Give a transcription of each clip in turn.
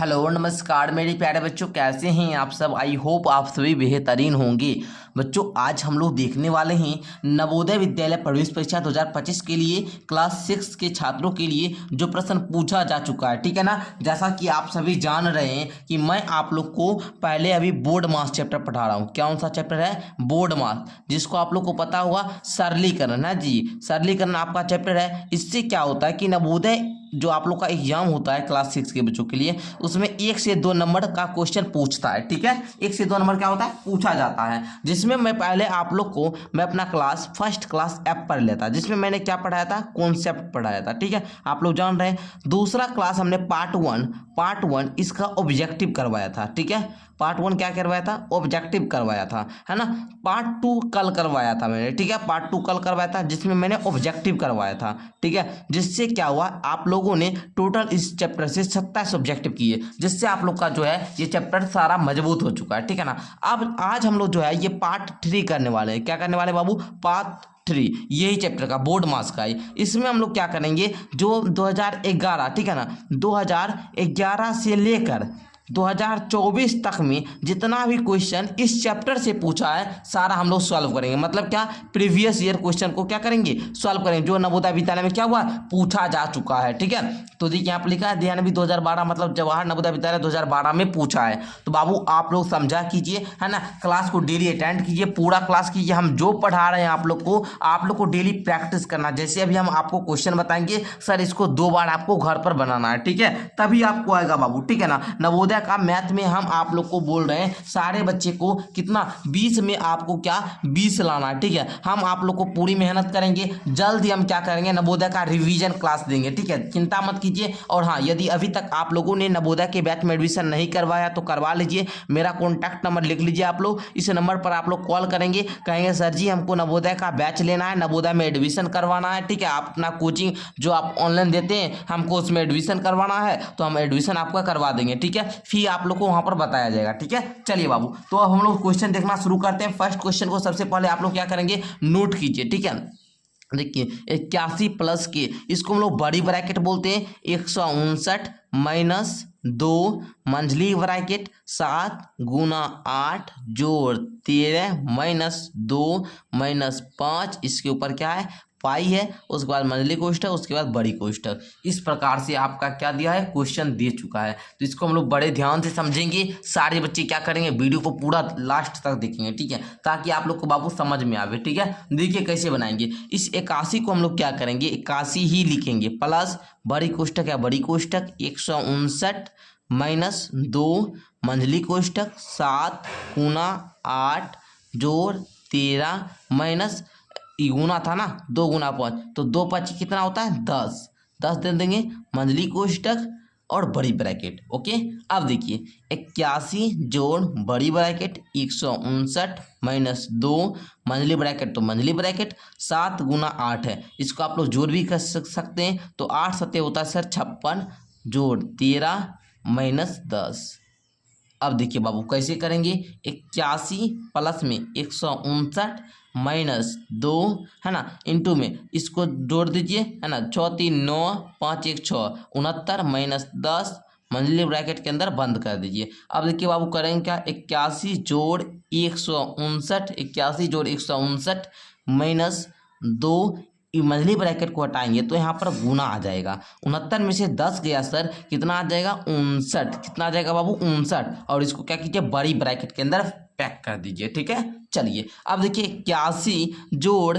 Hello नमस्कार मेरे प्यारे बच्चों, कैसे हैं आप सब। आई होप आप सभी बेहतरीन होंगे। बच्चों आज हम लोग देखने वाले हैं नवोदय विद्यालय प्रवेश परीक्षा 2025 के लिए क्लास 6 के छात्रों के लिए जो प्रश्न पूछा जा चुका है, ठीक है ना। जैसा कि आप सभी जान रहे हैं कि मैं आप लोग को पहले अभी बोर्ड मास चैप्टर पढ़ा रहा हूँ। कौन सा चैप्टर है? बोर्ड मास, जिसको आप लोग को पता होगा सरलीकरण है जी। सरलीकरण आपका चैप्टर है। इससे क्या होता है कि नवोदय जो आप लोग का एग्जाम होता है क्लास 6 के बच्चों के लिए, उसमें 1 से 2 नंबर का क्वेश्चन पूछता है, ठीक है। 1 से 2 नंबर क्या होता है? पूछा जाता है। जिसमें मैं पहले आप लोग को मैं अपना क्लास फर्स्ट क्लास ऐप पढ़ लेता, जिसमें मैंने क्या पढ़ाया था? कॉन्सेप्ट पढ़ाया था, ठीक है। आप लोग जान रहे हैं। दूसरा क्लास हमने पार्ट वन इसका ऑब्जेक्टिव करवाया था, ठीक है। पार्ट 1 क्या करवाया था? ऑब्जेक्टिव करवाया था, है ना। पार्ट 2 कल करवाया था मैंने, ठीक है। पार्ट 2 कल करवाया था जिसमें मैंने ऑब्जेक्टिव करवाया था, ठीक है। जिससे क्या हुआ, आप लोगों ने टोटल इस चैप्टर से 27 ऑब्जेक्टिव किए, जिससे आप लोग का जो है ये चैप्टर सारा मजबूत हो चुका है, ठीक है ना। अब आज हम लोग जो है ये पार्ट 3 करने वाले हैं। क्या करने वाले बाबू? पार्ट 3, यही चैप्टर का बोर्ड मास का है। इसमें हम लोग क्या करेंगे, जो 2011, ठीक है ना, 2011 से लेकर 2024 तक में जितना भी क्वेश्चन इस चैप्टर से पूछा है सारा हम लोग सॉल्व करेंगे। मतलब क्या? प्रीवियस ईयर क्वेश्चन को क्या करेंगे? सॉल्व करेंगे, जो नवोदय विद्यालय में क्या हुआ, पूछा जा चुका है, ठीक है। तो देखिए यहाँ पर लिखा है ध्यान भी 2012, मतलब जवाहर नवोदय विद्यालय 2012 में पूछा है। तो बाबू आप लोग समझा कीजिए, है ना। क्लास को डेली अटेंड कीजिए, पूरा क्लास कीजिए। हम जो पढ़ा रहे हैं आप लोग को डेली प्रैक्टिस करना। जैसे अभी हम आपको क्वेश्चन बताएंगे, सर इसको 2 बार आपको घर पर बनाना है, ठीक है, तभी आपको आएगा बाबू, ठीक है ना। नवोदय का मैथ में हम आप लोग को बोल रहे हैं सारे बच्चे को कितना, 20 में आपको क्या 20 लाना है, ठीक है। हम आप लोग को पूरी मेहनत करेंगे। जल्द ही हम क्या करेंगे, नवोदय का रिवीजन क्लास देंगे, ठीक है। चिंता मत कीजिए। और हाँ, यदि अभी तक आप लोगों ने नवोदय के बैच में एडमिशन नहीं करवाया तो करवा लीजिए। मेरा कॉन्टैक्ट नंबर लिख लीजिए आप लोग। इस नंबर पर आप लोग कॉल करेंगे, कहेंगे सर जी हमको नवोदय का बैच लेना है, नवोदय में एडमिशन करवाना है, ठीक है। आप अपना कोचिंग जो आप ऑनलाइन देते हैं हमको उसमें एडमिशन करवाना है, तो हम एडमिशन आपका करवा देंगे, ठीक है। फी आप लोग को वहां पर बताया जाएगा, ठीक है। चलिए बाबू, तो अब हम लोग क्वेश्चन देखना शुरू करते हैं। फर्स्ट क्वेश्चन को सबसे पहले आप लोग क्या करेंगे, नोट कीजिए, ठीक है। देखिए 81 प्लस के, इसको हम लोग बड़ी ब्रैकेट बोलते हैं, 159 माइनस 2 मंझली ब्रैकेट 7 गुना 8 जोड़ 13 माइनस 2 माइनस 5, इसके ऊपर क्या है, पाई है, उसके बाद मंझली कोष्ठक, उसके बाद बड़ी कोष्ठक। इस प्रकार से आपका क्या दिया है, क्वेश्चन दे चुका है। तो इसको हम लोग बड़े ध्यान से समझेंगे। सारे बच्चे क्या करेंगे, वीडियो को पूरा लास्ट तक देखेंगे, ठीक है, ताकि आप लोग को बाबू समझ में आवे, ठीक है। देखिए कैसे बनाएंगे। इस 81 को हम लोग क्या करेंगे, 81 ही लिखेंगे, प्लस बड़ी कोष्ठक या बड़ी कोष्ठक 159 माइनस 2 मंझली कोष्ठक 7 गुना 8 जोड़ 13 माइनस गुना था ना, 2 गुना 5, तो 2 5 कितना होता है, 10 दे देंगे मंझली कोष्ठक और बड़ी ब्रैकेट। ओके, अब देखिए 81 जोड़ बड़ी ब्रैकेट 159 माइनस 2 मंझली ब्रैकेट, तो मंझली ब्रैकेट 7 गुना 8 है, इसको आप लोग जोड़ भी कर सकते हैं। तो 8 सत्ते होता है सर 56 जोड़ 13 माइनस 10। अब देखिए बाबू कैसे करेंगे, 81 प्लस में 159 माइनस 2, है ना, इंटू में इसको जोड़ दीजिए, है ना, 6 3 9 5 1 6 69 माइनस 10 मंझली ब्रैकेट के अंदर बंद कर दीजिए। अब देखिए बाबू करेंगे क्या, 81 जोड़ 159, 81 जोड़ 159 माइनस 2, मंझली ब्रैकेट को हटाएंगे तो यहाँ पर गुना आ जाएगा। 69 में से 10 गया सर, कितना आ जाएगा, 59। कितना आ जाएगा बाबू, 59। और इसको क्या कीजिए, बड़ी ब्रैकेट के अंदर पैक कर दीजिए, ठीक है। चलिए अब देखिए 81 जोड़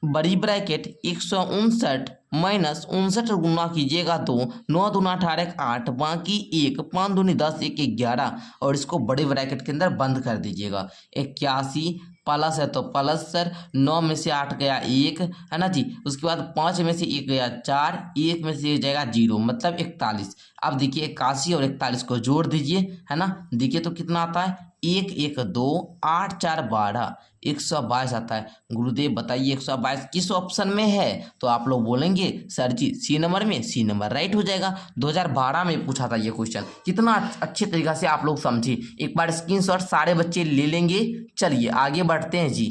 बड़ी ब्रैकेट 159 माइनस 59 गुना कीजिएगा तो 9 दूना 18 8, बाकी 1, 5 दूनी 10 1 11, और इसको बड़े ब्रैकेट के अंदर बंद कर दीजिएगा। 81 प्लस है तो प्लस सर, 9 में से 8 गया 1, है ना जी, उसके बाद 5 में से 1 गया 4, 1 में से जाएगा 0, मतलब 41। अब देखिए 81 और 41 को जोड़ दीजिए, है ना, देखिए तो कितना आता है, 1 1 2 8 4 12, 122 आता है। गुरुदेव बताइए 122 किस ऑप्शन में है, तो आप लोग बोलेंगे सर जी सी नंबर में, सी नंबर राइट हो जाएगा। 2012 में पूछा था ये क्वेश्चन, कितना अच्छे तरीके से आप लोग समझे। एक बार स्क्रीनशॉट सारे बच्चे ले लेंगे। चलिए आगे बढ़ते हैं जी।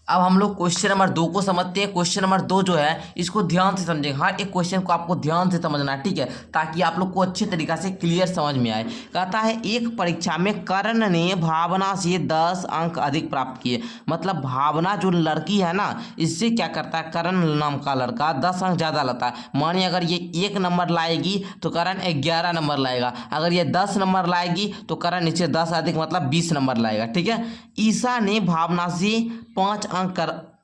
अब हम लोग क्वेश्चन नंबर 2 को समझते हैं। क्वेश्चन नंबर 2 जो है इसको ध्यान से समझेंगे। हर एक क्वेश्चन को आपको ध्यान से समझना है, ठीक है, ताकि आप लोग को अच्छे तरीका से क्लियर समझ में आए। कहता है एक परीक्षा में कर्ण ने भावना से 10 अंक अधिक प्राप्त किए। मतलब भावना जो लड़की है ना, इससे क्या करता है, कर्ण नाम का लड़का 10 अंक ज़्यादा लाता है। मानिए अगर ये 1 नंबर लाएगी तो कर्ण 11 नंबर लाएगा। अगर ये 10 नंबर लाएगी तो कर्ण नीचे 10 अधिक मतलब 20 नंबर लाएगा, ठीक है। ईशा ने भावना से 5 अंक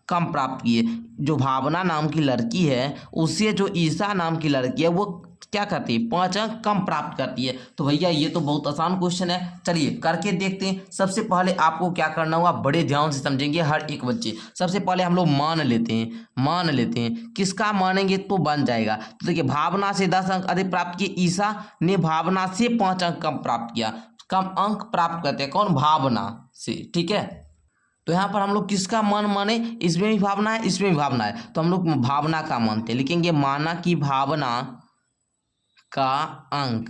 कम प्राप्त किए। जो भावना नाम की लड़की है उससे जो ईशा नाम की लड़की है वो क्या करती है, 5 अंक कम प्राप्त करती है। तो भैया ये तो बहुत आसान क्वेश्चन है, चलिए करके देखते हैं। सबसे पहले आपको क्या करना होगा, बड़े ध्यान से समझेंगे हर एक बच्चे। सबसे पहले हम लोग मान लेते हैं किसका मानेंगे तो बन जाएगा। तो देखिए भावना से 10 अंक अधिक प्राप्त किए, ईशा ने भावना से 5 अंक कम प्राप्त किया। कम अंक प्राप्त करते हैं कौन, भावना से, ठीक है। तो यहाँ पर हम लोग किसका मान माने, इसमें भी भावना है इसमें भी भावना है, तो हम लोग भावना का मानते हैं। लिखेंगे माना की भावना का अंक,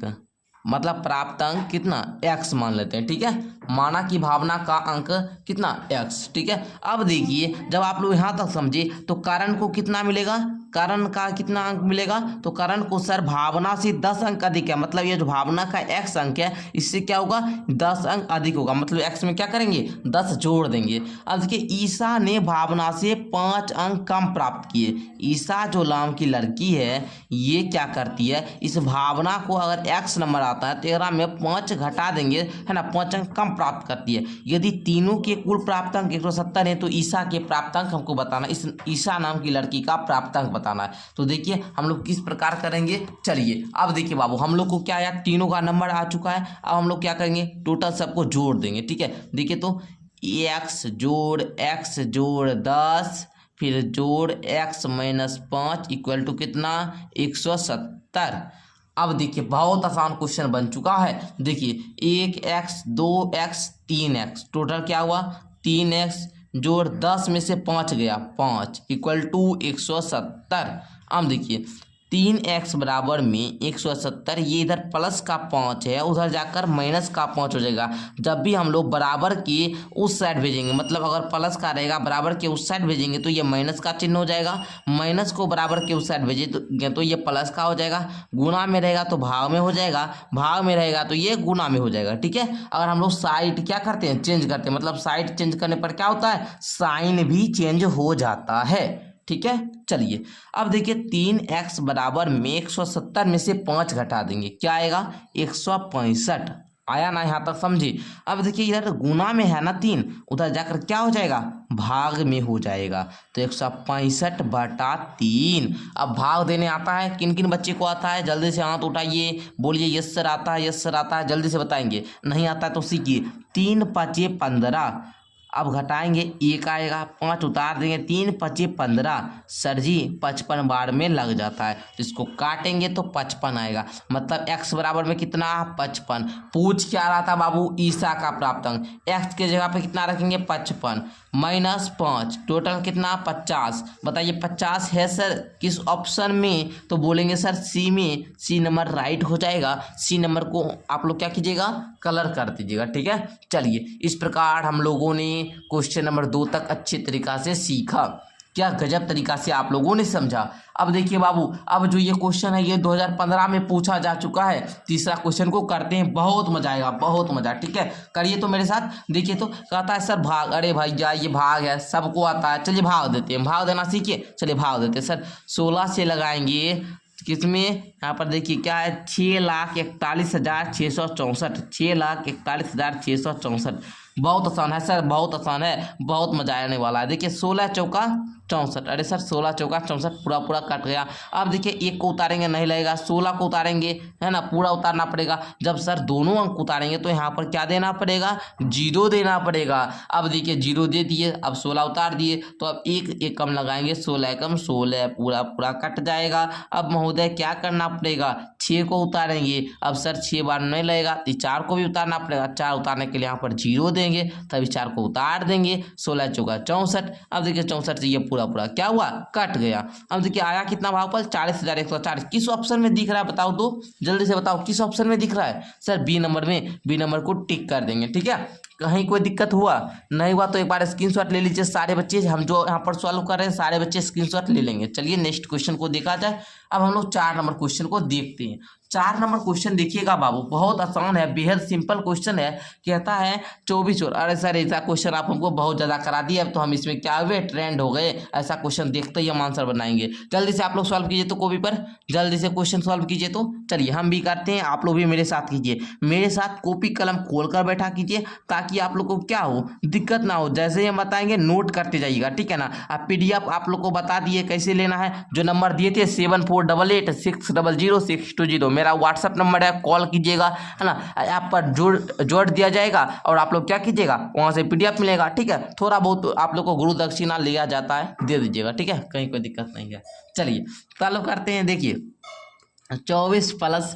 मतलब प्राप्त अंक कितना, x मान लेते हैं, ठीक है। माना की भावना का अंक कितना, x, ठीक है। अब देखिए जब आप लोग यहाँ तक समझे तो करण को कितना मिलेगा, करण का कितना अंक मिलेगा, तो करण को सर भावना से 10 अंक अधिक है। मतलब ये जो भावना का x अंक है इससे क्या होगा, 10 अंक अधिक होगा। मतलब x में क्या करेंगे, 10 जोड़ देंगे। अब देखिए ईशा ने भावना से 5 अंक कम प्राप्त किए। ईशा जो नाम की लड़की है ये क्या करती है, इस भावना को अगर x नंबर आता है 13 में 5 घटा देंगे, है ना, 5 अंक कम प्राप्त करती है। यदि तीनों के कुल प्राप्तांक 170 है तो ईशा के प्राप्तांक हमको बताना, इस ईशा नाम की लड़की का प्राप्तांक बताना है। तो देखिए हम लोग किस प्रकार करेंगे, चलिए अब देखिए बाबू हम लोग को क्या आया, तीनों का नंबर आ चुका है। अब हम लोग क्या करेंगे, टोटल सबको जोड़ देंगे, ठीक है। देखिए तो x जोड़ 10 फिर जोड़ x माइनस 5 इक्वल टू कितना, 170। अब देखिए बहुत आसान क्वेश्चन बन चुका है। देखिए 1x 2x 3x टोटल क्या हुआ, 3x जोड़ 10 में से 5 गया 5 इक्वल टू 170। अब देखिए 3x बराबर में 170, ये इधर प्लस का 5 है, उधर जाकर माइनस का 5 हो जाएगा। जब भी हम लोग बराबर के उस साइड भेजेंगे, मतलब अगर प्लस का रहेगा बराबर के उस साइड भेजेंगे तो ये माइनस का चिन्ह हो जाएगा, माइनस को बराबर के उस साइड भेजे तो ये प्लस का हो जाएगा, गुणा में रहेगा तो भाग में हो जाएगा, भाग में रहेगा तो ये गुणा में हो जाएगा, ठीक है। अगर हम लोग साइड क्या करते हैं, चेंज करते हैं, मतलब साइड चेंज करने पर क्या होता है, साइन भी चेंज हो जाता है, ठीक है। चलिए अब देखिए 3x बराबर में 170 में से 5 घटा देंगे, क्या आएगा, 165 आया ना, यहाँ तक समझे। अब देखिए इधर गुना में है ना 3, उधर जाकर क्या हो जाएगा, भाग में हो जाएगा। तो 165 बटा 3। अब भाग देने आता है, किन किन बच्चे को आता है, जल्दी से हाथ उठाइए, बोलिए यस सर आता है, यस सर आता है, जल्दी से बताएंगे। नहीं आता है तो सीखिए। 3 5 15, अब घटाएंगे 1 आएगा, 5 उतार देंगे, 3 5 15, सर जी 55 बार में लग जाता है। तो इसको काटेंगे तो 55 आएगा, मतलब x बराबर में कितना, 55। पूछ क्या रहा था बाबू, ईशा का प्राप्तांक, x के जगह पे कितना रखेंगे, 55 माइनस 5 टोटल कितना, 50। बताइए 50 है सर किस ऑप्शन में, तो बोलेंगे सर सी में, सी नंबर राइट हो जाएगा। सी नंबर को आप लोग क्या कीजिएगा, कलर कर दीजिएगा, ठीक है। चलिए इस प्रकार हम लोगों ने क्वेश्चन नंबर 2 तक अच्छे तरीका से सीखा। क्या गजब तरीका से आप लोगों ने समझा। अब देखिए बाबू, अब जो ये क्वेश्चन है ये 2015 में पूछा जा चुका है। तीसरा क्वेश्चन को करते हैं, बहुत मजा आएगा, बहुत मजा, ठीक है। करिए तो मेरे साथ। देखिए तो कहता है सर भाग, अरे भाई जा ये भाग है, सबको आता है, चलिए भाग देते हैं, भाग देना सीखिए, चलिए भाग देते हैं। सर 16 से लगाएंगे किसमें, यहाँ पर देखिए क्या है, 6,41,664, 6,41,664। बहुत आसान है सर, बहुत आसान है, बहुत मजा आने वाला है। देखिए 16 चौका 64, अरे सर 16 चौका 64 पूरा पूरा कट गया। अब देखिए 1 को उतारेंगे नहीं लगेगा, 16 को उतारेंगे, है ना, पूरा उतारना पड़ेगा। जब सर दोनों अंक उतारेंगे तो यहाँ पर क्या देना पड़ेगा, 0 देना पड़ेगा। अब देखिए 0 दे दिए, अब 16 उतार दिए, तो अब 1 कम लगाएंगे, 16 कम 16 पूरा पूरा कट जाएगा। अब महोदय क्या करना पड़ेगा, 6 को उतारेंगे, अब सर 6 बार नहीं लगेगा तो 4 को भी उतारना पड़ेगा। 4 उतारने के लिए यहाँ पर 0 देंगे, तभी 4 को उतार देंगे, 16 चौका 64। अब देखिए 64 से ये पूरा पूरा क्या हुआ, कट गया। अब देखिए आया कितना भागफल, 40,140। किस ऑप्शन में दिख रहा है बताओ तो, जल्दी से बताओ किस ऑप्शन में दिख रहा है। सर बी नंबर में, बी नंबर को टिक कर देंगे, ठीक है। कहीं कोई दिक्कत हुआ नहीं हुआ तो एक बार स्क्रीनशॉट ले लीजिए सारे बच्चे, हम जो यहाँ पर सॉल्व कर रहे हैं सारे बच्चे स्क्रीनशॉट ले लेंगे। चलिए नेक्स्ट क्वेश्चन को देखा जाए। अब हम लोग 4 नंबर क्वेश्चन को देखते हैं। 4 नंबर क्वेश्चन देखिएगा बाबू, बहुत आसान है, बेहद सिंपल क्वेश्चन है। कहता है 24 और, अरे सर ऐसा क्वेश्चन आप हमको बहुत ज़्यादा करा दिए, अब तो हम इसमें क्या हुए ट्रेंड हो गए, ऐसा क्वेश्चन देखते ही हम आंसर बनाएंगे। जल्दी से आप लोग सॉल्व कीजिए तो कॉपी पर, जल्दी से क्वेश्चन सॉल्व कीजिए। तो चलिए हम भी करते हैं, आप लोग भी मेरे साथ कीजिए, मेरे साथ कॉपी कलम खोल कर बैठा कीजिए ताकि आप लोग को क्या हो दिक्कत ना हो। जैसे ही हम बताएंगे नोट करते जाइएगा, ठीक है ना। अब PDF आप लोग को बता दिए कैसे लेना है, जो नंबर दिए थे 7488600620 मेरा व्हाट्सअप नंबर है, कॉल कीजिएगा, है ना। ऐप पर जोड़ दिया जाएगा और आप लोग क्या कीजिएगा वहाँ से PDF मिलेगा, ठीक है। थोड़ा बहुत आप लोग को गुरु दक्षिणा लिया जाता है, दे दीजिएगा, ठीक है, कहीं कोई दिक्कत नहीं है। चलिए चालू करते हैं। देखिए 24 प्लस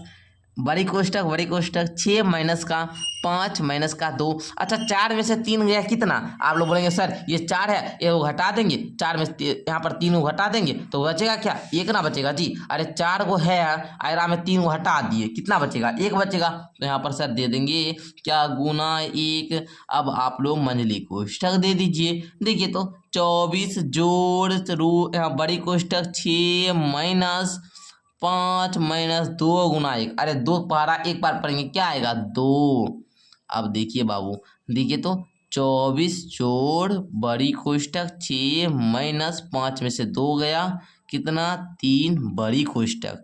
बड़ी कोष्टक 6 माइनस का 5 माइनस का 2। अच्छा 4 में से 3 गया कितना, आप लोग बोलेंगे सर ये 4 है, ये वो घटा देंगे, 4 में यहाँ पर 3 को घटा देंगे तो बचेगा क्या, 1 ना बचेगा जी। अरे 4 को है आयरा में 3 को हटा दिए, कितना बचेगा, 1 बचेगा। तो यहाँ पर सर दे देंगे क्या, गुना 1। अब आप लोग मंझली कोष्टक दे दीजिए। देखिए तो 24 जोड़ बड़ी कोष्टक 6 माइनस 5 माइनस 2 गुना 1, अरे 2 पहाड़ा एक बार पढ़ेंगे क्या आएगा 2। अब देखिए बाबू, देखिए तो 24 जोड़ बड़ी कोष्टक 6 माइनस 5 में से 2 गया कितना 3 बड़ी कोष्टक,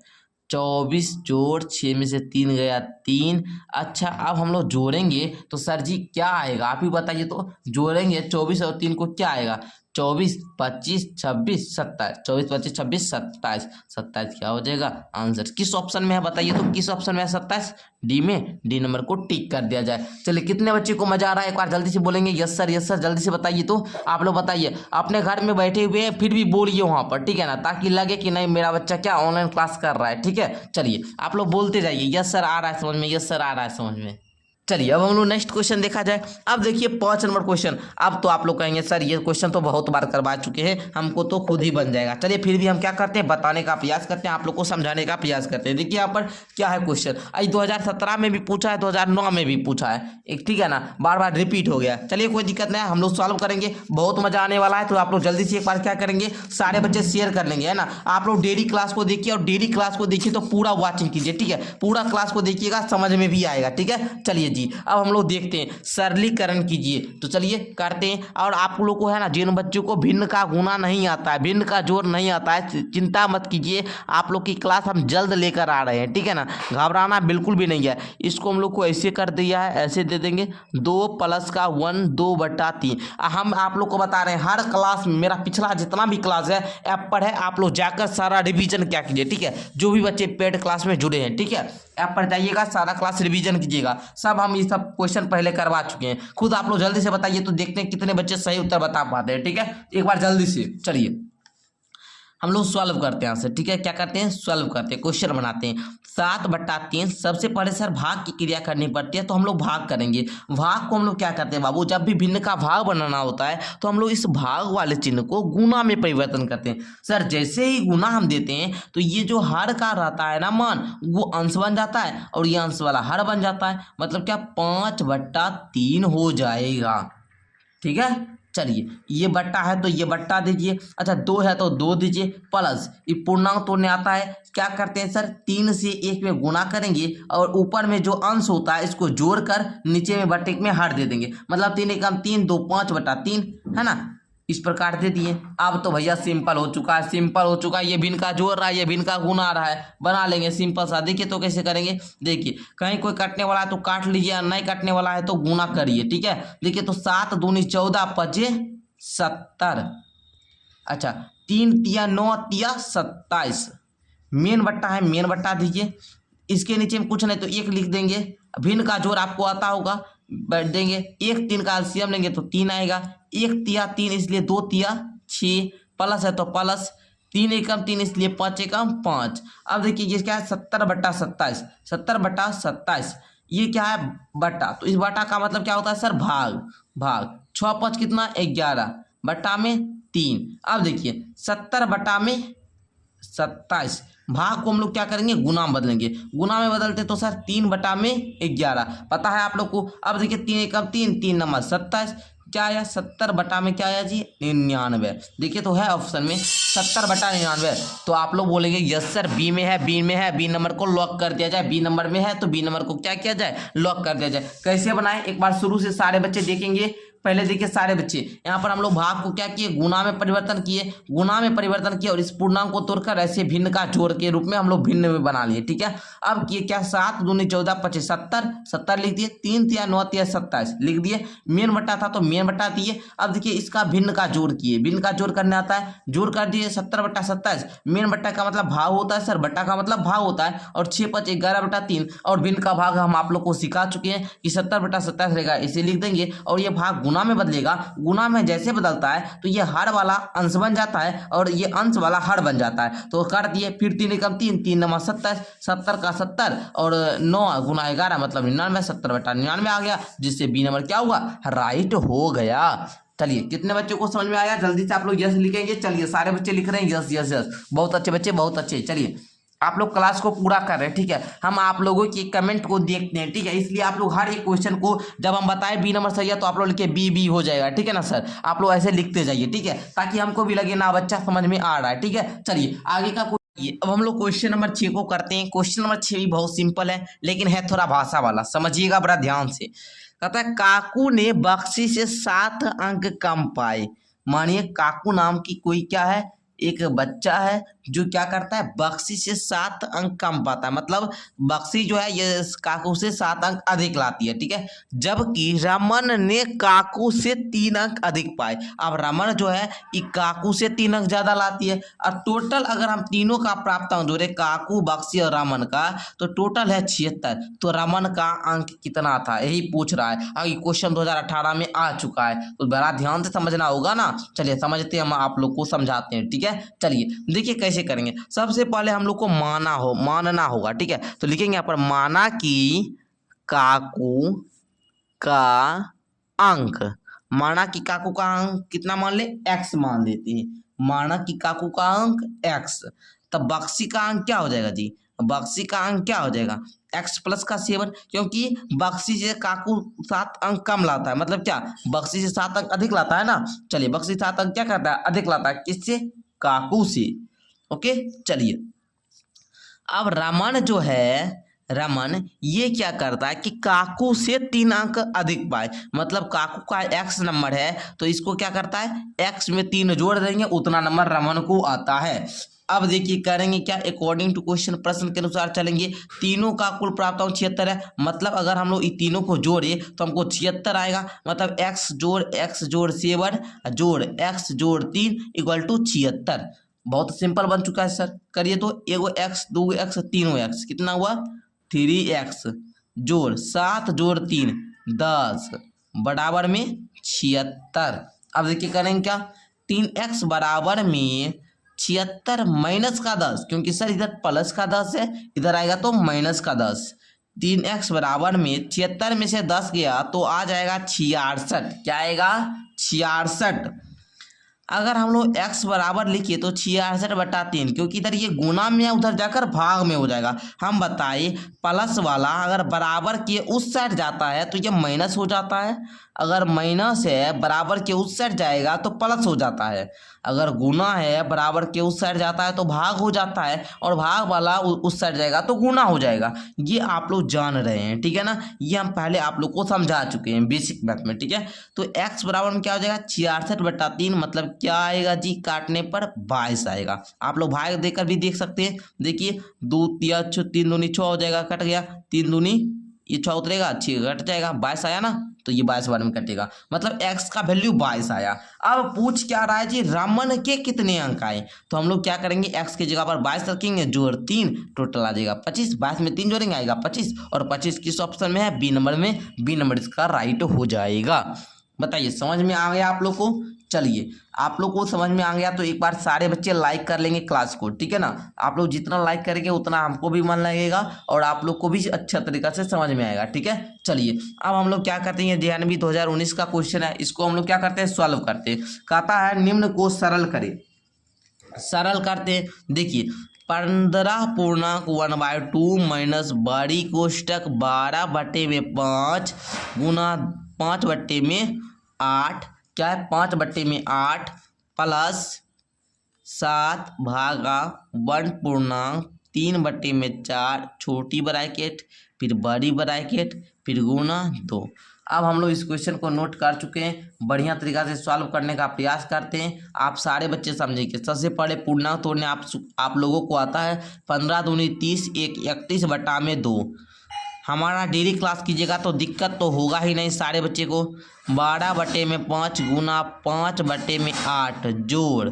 24 जोड़ 6 में से 3 गया 3। अच्छा अब हम लोग जोड़ेंगे तो सर जी क्या आएगा, आप ही बताइए। तो जोड़ेंगे 24 और 3 को क्या आएगा, 24 25 26 27, 24 25 26 27, 27 क्या हो जाएगा आंसर। किस ऑप्शन में है बताइए, तो किस ऑप्शन में है 27, डी में, डी नंबर को टिक कर दिया जाए। चलिए कितने बच्चे को मजा आ रहा है एक बार जल्दी से बोलेंगे यस सर जल्दी से बताइए। तो आप लोग बताइए, अपने घर में बैठे हुए हैं फिर भी बोलिए वहां पर, ठीक है ना, ताकि लगे कि नहीं मेरा बच्चा क्या ऑनलाइन क्लास कर रहा है, ठीक है। चलिए आप लोग बोलते जाइए यस सर आ रहा है समझ में, यस सर आ रहा है समझ में। चलिए अब हम लोग नेक्स्ट क्वेश्चन देखा जाए। अब देखिए 5 नंबर क्वेश्चन। अब तो आप लोग कहेंगे सर ये क्वेश्चन तो बहुत बार करवा चुके हैं, हमको तो खुद ही बन जाएगा। चलिए फिर भी हम क्या करते हैं, बताने का प्रयास करते हैं, आप लोग को समझाने का प्रयास करते हैं। देखिए यहाँ पर क्या है क्वेश्चन, आज 2017 में भी पूछा है, 2009 में भी पूछा है, एक ठीक है ना, बार बार रिपीट हो गया। चलिए कोई दिक्कत नहीं है, हम लोग सॉल्व करेंगे, बहुत मजा आने वाला है। तो आप लोग जल्दी से एक बार क्या करेंगे, सारे बच्चे शेयर कर लेंगे, है ना। आप लोग डेली क्लास को देखिए और डेली क्लास को देखिए तो पूरा वॉचिंग कीजिए, ठीक है, पूरा क्लास को देखिएगा समझ में भी आएगा, ठीक है। चलिए जी अब हम लोग देखते हैं, सरलीकरण कीजिए। तो चलिए करते हैं। और आप लोग को है ना, जिन बच्चों को भिन्न का गुना नहीं आता है, भिन्न का जोड़ नहीं आता है, चिंता मत कीजिए, आप लोग की क्लास हम जल्द लेकर आ रहे हैं, ठीक है ना, घबराना बिल्कुल भी नहीं है। इसको हम लोग को ऐसे कर दिया है, ऐसे दे देंगे 2 प्लस का 1 2/3। हम आप लोग को बता रहे हैं हर क्लास में, मेरा पिछला जितना भी क्लास है ऐप पर है, आप लोग जाकर सारा रिवीजन क्या कीजिए, ठीक है, जो भी बच्चे पेड क्लास में जुड़े हैं, ठीक है, ऐप पर जाइएगा सारा क्लास रिवीजन कीजिएगा। सब हम ये सब क्वेश्चन पहले करवा चुके हैं, खुद आप लोग जल्दी से बताइए तो देखते हैं कितने बच्चे सही उत्तर बता पाते हैं, ठीक है, एक बार जल्दी से। चलिए हम लोग सॉल्व करते हैं आंसर, ठीक है, क्या करते हैं सॉल्व करते हैं, क्वेश्चन बनाते हैं। 7/3 सबसे पहले सर भाग की क्रिया करनी पड़ती है, तो हम लोग भाग करेंगे। भाग को हम लोग क्या करते हैं बाबू, जब भी भिन्न का भाग बनाना होता है तो हम लोग इस भाग वाले चिन्ह को गुना में परिवर्तन करते हैं। सर जैसे ही गुना हम देते हैं तो ये जो हर का रहता है ना मान, वो अंश बन जाता है और ये अंश वाला हर बन जाता है, मतलब क्या 5/3 हो जाएगा, ठीक है। चलिए ये बट्टा है तो ये बट्टा दीजिए, अच्छा 2 है तो 2 दीजिए, प्लस ये पूर्णांक तोड़ने आता है, क्या करते हैं सर 3 से 1 में गुना करेंगे और ऊपर में जो अंश होता है इसको जोड़कर नीचे में बट्टे में हर दे देंगे, मतलब 3 एकम 3 2 5/3 है ना, इस प्रकार दे दिए। अब तो भैया सिंपल हो चुका है, सिंपल हो चुका है, ये भिन्न का जोड़ रहा है, ये भिन्न का गुना आ रहा है, बना लेंगे सिंपल सा। देखिए तो कैसे करेंगे, देखिए कहीं कोई काटने वाला है तो काट लीजिए, नहीं काटने वाला है तो गुना करिए, ठीक है। देखिए तो 7 दूनी 14 5 70, अच्छा 3 तिया 9 तिया 27, मेन बट्टा है, मेन बट्टा दीजिए, इसके नीचे में कुछ नहीं तो 1 लिख देंगे, भिन्न का जोड़ आपको आता होगा, बैठ देंगे 1 3 का एलसीएम लेंगे तो 3 आएगा, 1 तिया 3 इसलिए 2 तिया 6, प्लस है तो प्लस 3 एकम 3 इसलिए 5 एकम 5। अब देखिए ये क्या है 70/27, 70/27 ये क्या है बट्टा, तो इस बट्टा का मतलब क्या होता है सर भाग, भाग 6 5 कितना 11 बट्टा में 3। अब देखिए 70 बट्टा में 27। भाग को हम लोग क्या करेंगे, गुना में बदलेंगे। गुना में बदलते तो सर 3/11 पता है आप लोग को। अब देखिए 3 एकम 3, 3 नंबर 27, क्या आया 70 में क्या आया जी 99। देखिए तो है ऑप्शन में 70/99। तो आप लोग बोलेंगे यस सर बी में है, बी में है, बी नंबर को लॉक कर दिया जाए। बी नंबर में है तो बी नंबर को क्या किया जाए, लॉक कर दिया जाए। कैसे बनाए एक बार शुरू से सारे बच्चे देखेंगे। पहले देखिए सारे बच्चे यहाँ पर हम लोग भाग को क्या किए, गुना में परिवर्तन किए, गुना में परिवर्तन किए और इस पूर्णांक को तोड़कर ऐसे भिन्न का जोड़ के रूप में हम लोग भिन्न में बना लिए। ठीक है, अब किए क्या 7 दूनी 14 25 70 लिख दिए, 3 तिया 9 तिया 27 लिख दिए। मेन बटा था तो मेन बटा दिए। अब देखिए इसका भिन्न का जोड़ किए, भिन्न का जोड़ करने आता है, जोड़ कर दिए 70/27। मेन बट्टा का मतलब भाग होता है सर, बट्टा का मतलब भाग होता है, और 6 5 11/3 और भिन्न का भाग हम आप लोग को सिखा चुके हैं कि 70/27 रहेगा, इसे लिख देंगे। और ये भाग गुना में बदलेगा, गुना में जैसे बदलता है तो ये हर वाला अंश बन जाता है और ये अंश वाला हर बन जाता है। तो कर दिए, फिर 3 एकम 3, 3 नंबर 27, 70 का 70 और 9 गुना 11 मतलब 99, 70/99 आ गया, जिससे बी नंबर क्या हुआ, राइट हो गया। चलिए कितने बच्चों को समझ में आया, जल्दी से आप लोग यस लिखेंगे। चलिए सारे बच्चे लिख रहे हैं यस यस यस, बहुत अच्छे बच्चे, बहुत अच्छे। चलिए आप लोग क्लास को पूरा कर रहे हैं, ठीक है। हम आप लोगों की कमेंट को देखते हैं, ठीक है। इसलिए आप लोग हर एक क्वेश्चन को जब हम बताएं बी नंबर सही है तो आप लोग लिखे बी बी हो जाएगा, ठीक है ना सर। आप लोग ऐसे लिखते जाइए, ठीक है, ताकि हमको भी लगे ना बच्चा समझ में आ रहा है, ठीक है। चलिए आगे का अब हम लोग क्वेश्चन नंबर 6 को करते हैं। क्वेश्चन नंबर 6 भी बहुत सिंपल है लेकिन है थोड़ा भाषा वाला, समझिएगा बड़ा ध्यान से। कहता है काकू ने बख्शी से 7 अंक कम पाए। मानिए काकू नाम की कोई क्या है, एक बच्चा है जो क्या करता है, बख्शी से 7 अंक कम पाता है। मतलब बख्शी जो है ये काकू से 7 अंक अधिक लाती है, ठीक है। जबकि रमन ने काकू से 3 अंक अधिक पाए। अब रमन जो है ये काकू से 3 अंक ज्यादा लाती है। और टोटल अगर हम तीनों का प्राप्तांक जोड़े, काकू बख्शी और रमन का, तो टोटल है 76। तो रमन का अंक कितना था यही पूछ रहा है। अब ये क्वेश्चन 2018 में आ चुका है, तो बड़ा ध्यान से समझना होगा ना। चलिए समझते हैं, हम आप लोग को समझाते हैं, ठीक है। चलिए देखिए कैसे करेंगे। सबसे पहले हम लोग को मानना होगा, ठीक है। तो लिखेंगे यहाँ पर माना कि काकू का अंक, माना कि काकू का अंक कितना मान ले, x मान लेते हैं। माना कि काकू का अंक x, तब बख्शी का अंक क्या हो जाएगा जी, बख्शी का अंक क्या हो जाएगा x प्लस का 7, क्योंकि बख्शी से काकू 7 अंक कम लाता है। मतलब क्या, बख्शी से 7 अंक अधिक लाता है ना। चलिए बख्शी 7 अंक क्या करता है, अधिक लाता है, किससे, काकू से। ओके चलिए अब रमन जो है, रमन ये क्या करता है कि काकू से 3 अंक अधिक पाए। मतलब काकू का x नंबर है तो इसको क्या करता है, x में 3 जोड़ देंगे, उतना नंबर रमन को आता है। अब देखिए करेंगे क्या, अकॉर्डिंग टू क्वेश्चन, प्रश्न के अनुसार चलेंगे। तीनों का कुल प्राप्तांक 76 है। मतलब अगर हम लोग इन तीनों को जोड़े तो हमको 76 आएगा। मतलब x जोड़ 7 जोड़ x जोड़ 3 इक्वल टू 76। बहुत सिंपल बन चुका है सर। करिए तो, एगो x, 2 x, 3 x, कितना हुआ 3x जोड़ 7 जोड़ 3 10 बराबर में 76। अब देखिए करेंगे क्या, 3x बराबर में 76 माइनस का 10, क्योंकि सर इधर प्लस का 10 है, इधर आएगा तो माइनस का 10। 3x बराबर में 76 में से 10 गया तो आ जाएगा 66। क्या आएगा, 66। अगर हम लोग x बराबर लिखिए तो 66/3, क्योंकि इधर ये गुना में है, उधर जाकर भाग में हो जाएगा। हम बताइए प्लस वाला अगर बराबर के उस साइड जाता है तो ये माइनस हो जाता है, अगर माइनस है बराबर के उस साइड जाएगा तो प्लस हो जाता है, अगर गुना है बराबर के उस साइड जाता है तो भाग हो जाता है, और भाग वाला उस साइड जाएगा तो गुना हो जाएगा। ये आप लोग जान रहे हैं, ठीक है ना। ये हम पहले आप लोग को समझा चुके हैं बेसिक मैथ में, ठीक है। तो x बराबर में क्या हो जाएगा 66/3, मतलब क्या आएगा जी, काटने पर 22 आएगा। आप लोग भाग देकर भी देख सकते हैं। देखिए 2 3 3 दूनी 6 हो जाएगा, कट गया, 3 दूनी ये 6 उतरेगा, 6 कट जाएगा, 22 आया ना, तो ये 22 बार में कटेगा। मतलब x का वैल्यू 22 आया। अब पूछ क्या रहा है जी, रमन के कितने अंक आए। तो हम लोग क्या करेंगे, x की जगह पर 22 रखेंगे, जोड़ 3 टोटल आ जाएगा 25। 22 में 3 जोड़ेंगे आएगा 25, और 25 किस ऑप्शन में है, बी नंबर में। बी नंबर इसका राइट हो जाएगा। बताइए समझ में आ गया आप लोग को। चलिए आप लोग को समझ में आ गया तो एक बार सारे बच्चे लाइक कर लेंगे क्लास को, ठीक है ना। आप लोग जितना लाइक करेंगे उतना हमको भी मन लगेगा और आप लोग को भी अच्छा तरीका से समझ में आएगा, ठीक है। चलिए अब हम लोग क्या करते हैं, JNV 2019 का क्वेश्चन है, इसको हम लोग क्या करते हैं, सॉल्व करते हैं। कहता है निम्न को सरल करें। सरल करते हैं। देखिए 15 पूर्णांक 1/2 माइनस बड़ी कोष्टक 12/5 गुना 5/8 क्या है 5/8 प्लस 7 भागा 1/3/4 छोटी ब्रैकेट फिर बड़ी ब्रैकेट फिर गुना 2। अब हम लोग इस क्वेश्चन को नोट कर चुके हैं, बढ़िया तरीका से सॉल्व करने का प्रयास करते हैं। आप सारे बच्चे समझेंगे। सबसे पहले पूर्णांक तोड़ने आप लोगों को आता है। 15 दूनी 30 1 31/2। हमारा डेली क्लास कीजिएगा तो दिक्कत तो होगा ही नहीं सारे बच्चे को। 12/5 गुना 5/8 जोड़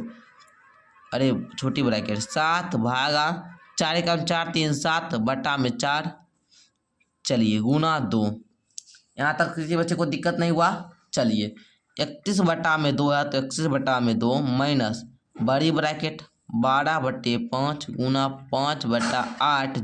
अरे छोटी ब्रैकेट 7 भागा 4 एकम 4 3 7/4 चलिए गुना 2। यहाँ तक किसी बच्चे को दिक्कत नहीं हुआ। चलिए 31/2 है तो 31/2 माइनस बड़ी ब्रैकेट 12/5 गुना 5/8